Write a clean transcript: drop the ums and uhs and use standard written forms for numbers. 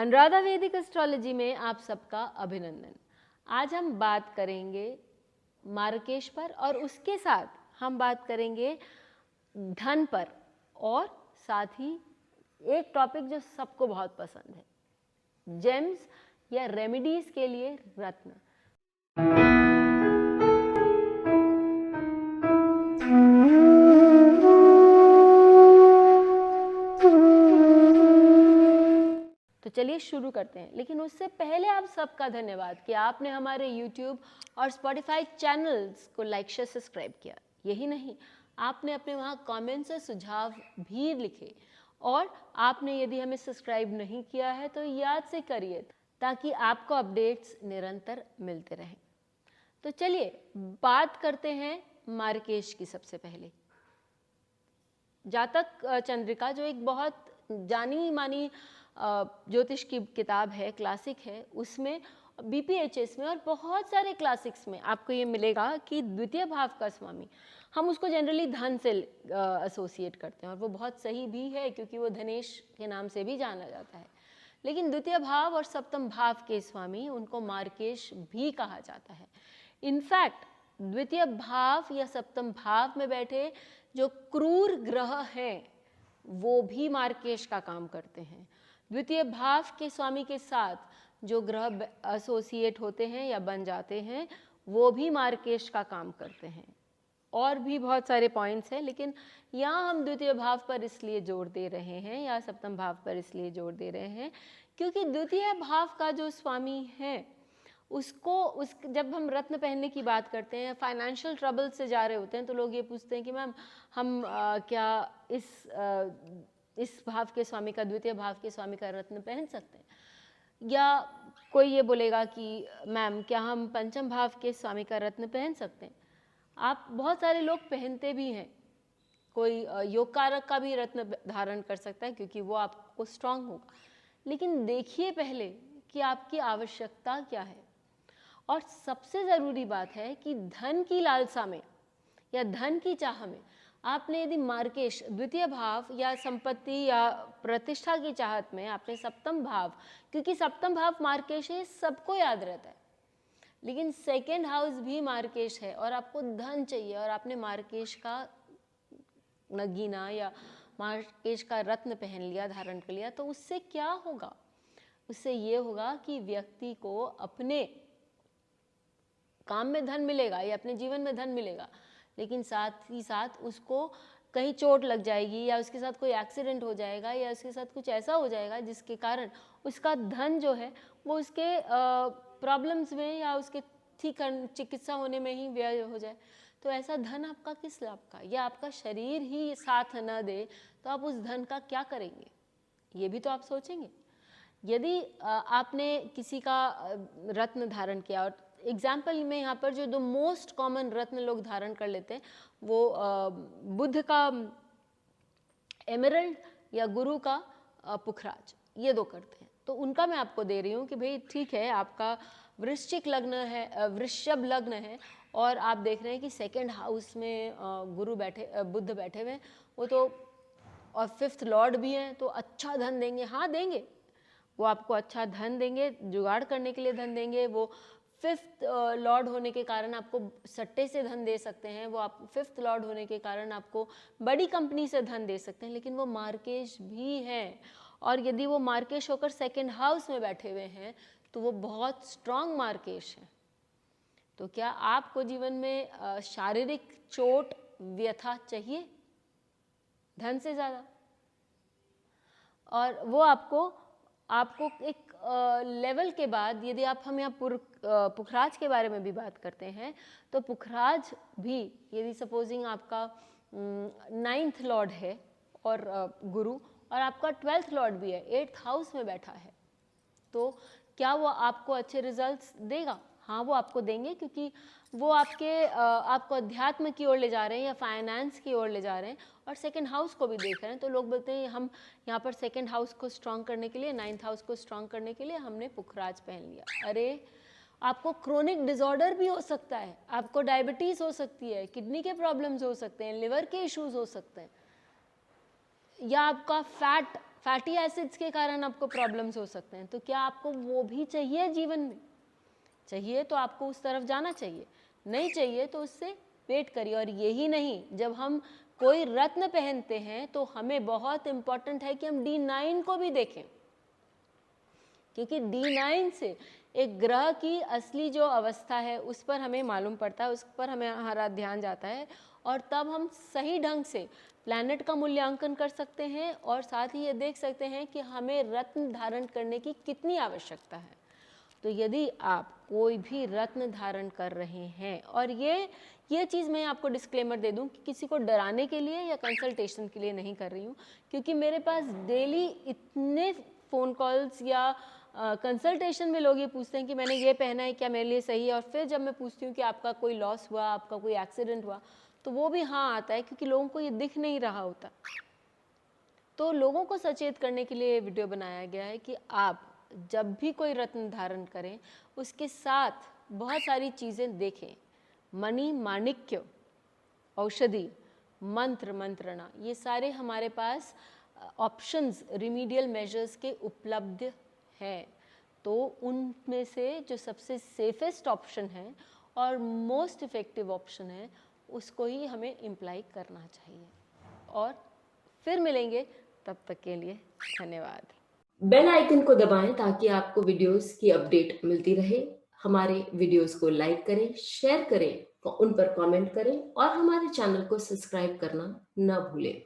अनुराधा वैदिक एस्ट्रोलॉजी में आप सबका अभिनंदन। आज हम बात करेंगे मार्गशीर्ष पर और उसके साथ हम बात करेंगे धन पर और साथ ही एक टॉपिक जो सबको बहुत पसंद है, जेम्स या रेमेडीज के लिए रत्न। तो चलिए शुरू करते हैं, लेकिन उससे पहले आप सबका धन्यवाद कि आपने हमारे YouTube और Spotify चैनल्स को लाइक शेयर सब्सक्राइब किया। यही नहीं, आपने अपने वहाँ कमेंट्स और सुझाव भी लिखे और आपने यदि हमें सब्सक्राइब नहीं किया है तो याद से करिए ताकि आपको अपडेट्स निरंतर मिलते रहें। तो चलिए बात करते हैं मार्गशीर्ष की। सबसे पहले जातक चंद्रिका, जो एक बहुत जानी मानी ज्योतिष की किताब है, क्लासिक है, उसमें BPHS में और बहुत सारे क्लासिक्स में आपको ये मिलेगा कि द्वितीय भाव का स्वामी, हम उसको जनरली धन से एसोसिएट करते हैं और वो बहुत सही भी है क्योंकि वो धनेश के नाम से भी जाना जाता है। लेकिन द्वितीय भाव और सप्तम भाव के स्वामी, उनको मार्गशीर्ष भी कहा जाता है। इनफैक्ट द्वितीय भाव या सप्तम भाव में बैठे जो क्रूर ग्रह हैं वो भी मार्गशीर्ष का काम करते हैं। द्वितीय भाव के स्वामी के साथ जो ग्रह एसोसिएट होते हैं या बन जाते हैं वो भी मार्गशीर्ष का काम करते हैं। और भी बहुत सारे पॉइंट्स हैं, लेकिन यहाँ हम द्वितीय भाव पर इसलिए जोर दे रहे हैं या सप्तम भाव पर इसलिए जोर दे रहे हैं क्योंकि द्वितीय भाव का जो स्वामी है उसको जब हम रत्न पहनने की बात करते हैं, फाइनेंशियल ट्रबल से जा रहे होते हैं, तो लोग ये पूछते हैं कि मैम हम क्या इस भाव के स्वामी का, द्वितीय भाव के स्वामी का रत्न पहन सकते हैं? या कोई ये बोलेगा कि मैम क्या हम पंचम भाव के स्वामी का रत्न पहन सकते हैं? आप बहुत सारे लोग पहनते भी हैं। कोई योग कारक का भी रत्न धारण कर सकता है क्योंकि वो आपको स्ट्रांग होगा। लेकिन देखिए पहले कि आपकी आवश्यकता क्या है। और सबसे ज़रूरी बात है कि धन की लालसा में या धन की चाह में आपने यदि मार्गशीर्ष द्वितीय भाव या संपत्ति या प्रतिष्ठा की चाहत में आपने सप्तम भाव, क्योंकि सप्तम भाव मार्गशीर्ष है, सबको याद रहता है, लेकिन सेकेंड हाउस भी मार्गशीर्ष है और आपको धन चाहिए और आपने मार्गशीर्ष का नगीना या मार्गशीर्ष का रत्न पहन लिया, धारण कर लिया, तो उससे क्या होगा? उससे ये होगा कि व्यक्ति को अपने काम में धन मिलेगा या अपने जीवन में धन मिलेगा, लेकिन साथ ही साथ उसको कहीं चोट लग जाएगी या उसके साथ कोई एक्सीडेंट हो जाएगा या उसके साथ कुछ ऐसा हो जाएगा जिसके कारण उसका धन जो है वो उसके प्रॉब्लम्स में या उसके ठीक चिकित्सा होने में ही व्यय हो जाए। तो ऐसा धन आपका किस लाभ का? या आपका शरीर ही साथ न दे तो आप उस धन का क्या करेंगे? ये भी तो आप सोचेंगे। यदि आपने किसी का रत्न धारण किया, और एग्जाम्पल में यहाँ पर जो मोस्ट कॉमन रत्न लोग धारण कर लेते हैं वो बुध का एमरल्ड या गुरु का पुखराज, ये दो करते हैं। तो उनका मैं आपको दे रही हूँ कि भाई ठीक है, आपका वृश्चिक लग्न है, वृषभ लग्न है और आप देख रहे हैं कि सेकेंड हाउस में बुध बैठे हुए हैं, वो तो और फिफ्थ लॉर्ड भी हैं, तो अच्छा धन देंगे। हाँ देंगे, वो आपको अच्छा धन देंगे, जुगाड़ करने के लिए धन देंगे। वो फिफ्थ लॉर्ड होने के कारण आपको सट्टे से धन दे सकते हैं, वो आप फिफ्थ लॉर्ड होने के कारण आपको बड़ी कंपनी से धन दे सकते हैं, लेकिन वो मार्गशीर्ष भी हैं। और यदि वो मार्गशीर्ष होकर सेकेंड हाउस में बैठे हुए हैं तो वो बहुत स्ट्रांग मार्गशीर्ष हैं। तो क्या आपको जीवन में शारीरिक चोट व्यथा चाहिए धन से ज़्यादा? और वो आपको एक लेवल के बाद, यदि हम यहाँ पुखराज के बारे में भी बात करते हैं तो पुखराज भी, यदि सपोजिंग आपका 9th लॉर्ड है और गुरु, और आपका 12th लॉर्ड भी है, 8th हाउस में बैठा है, तो क्या वो आपको अच्छे रिजल्ट्स देगा? हाँ, वो आपको देंगे क्योंकि वो आपको अध्यात्म की ओर ले जा रहे हैं या फाइनेंस की ओर ले जा रहे हैं और सेकंड हाउस को भी देख रहे हैं। तो लोग बोलते हैं हम यहाँ पर सेकंड हाउस को स्ट्रांग करने के लिए, 9th हाउस को स्ट्रांग करने के लिए हमने पुखराज पहन लिया। अरे आपको क्रोनिक डिसऑर्डर भी हो सकता है, आपको डायबिटीज़ हो सकती है, किडनी के प्रॉब्लम्स हो सकते हैं, लिवर के इश्यूज हो सकते हैं, या आपका फैट फैटी एसिड्स के कारण आपको प्रॉब्लम्स हो सकते हैं, तो क्या आपको वो भी चाहिए जीवन में? चाहिए तो आपको उस तरफ जाना चाहिए, नहीं चाहिए तो उससे वेट करिए। और यही नहीं, जब हम कोई रत्न पहनते हैं तो हमें बहुत इम्पॉर्टेंट है कि हम D9 को भी देखें, क्योंकि D9 से एक ग्रह की असली जो अवस्था है उस पर हमें मालूम पड़ता है, उस पर हमें हमारा ध्यान जाता है, और तब हम सही ढंग से प्लैनेट का मूल्यांकन कर सकते हैं और साथ ही ये देख सकते हैं कि हमें रत्न धारण करने की कितनी आवश्यकता है। तो यदि आप कोई भी रत्न धारण कर रहे हैं, और ये चीज़ मैं आपको डिस्क्लेमर दे दूं कि किसी को डराने के लिए या कंसल्टेशन के लिए नहीं कर रही हूँ, क्योंकि मेरे पास डेली इतने फ़ोन कॉल्स या कंसल्टेशन में लोग ये पूछते हैं कि मैंने ये पहना है, क्या मेरे लिए सही है? और फिर जब मैं पूछती हूँ कि आपका कोई लॉस हुआ, आपका कोई एक्सीडेंट हुआ, तो वो भी हाँ आता है, क्योंकि लोगों को ये दिख नहीं रहा होता। तो लोगों को सचेत करने के लिए ये वीडियो बनाया गया है कि आप जब भी कोई रत्न धारण करें उसके साथ बहुत सारी चीज़ें देखें। मणि, माणिक्य, औषधि, मंत्र, मंत्रणा, ये सारे हमारे पास ऑप्शंस, रिमीडियल मेजर्स के उपलब्ध हैं। तो उनमें से जो सबसे सेफेस्ट ऑप्शन है और मोस्ट इफ़ेक्टिव ऑप्शन है, उसको ही हमें इम्प्लाई करना चाहिए। और फिर मिलेंगे, तब तक के लिए धन्यवाद। बेल आइकन को दबाएं ताकि आपको वीडियोस की अपडेट मिलती रहे। हमारे वीडियोस को लाइक करें, शेयर करें, उन पर कमेंट करें और हमारे चैनल को सब्सक्राइब करना न भूलें।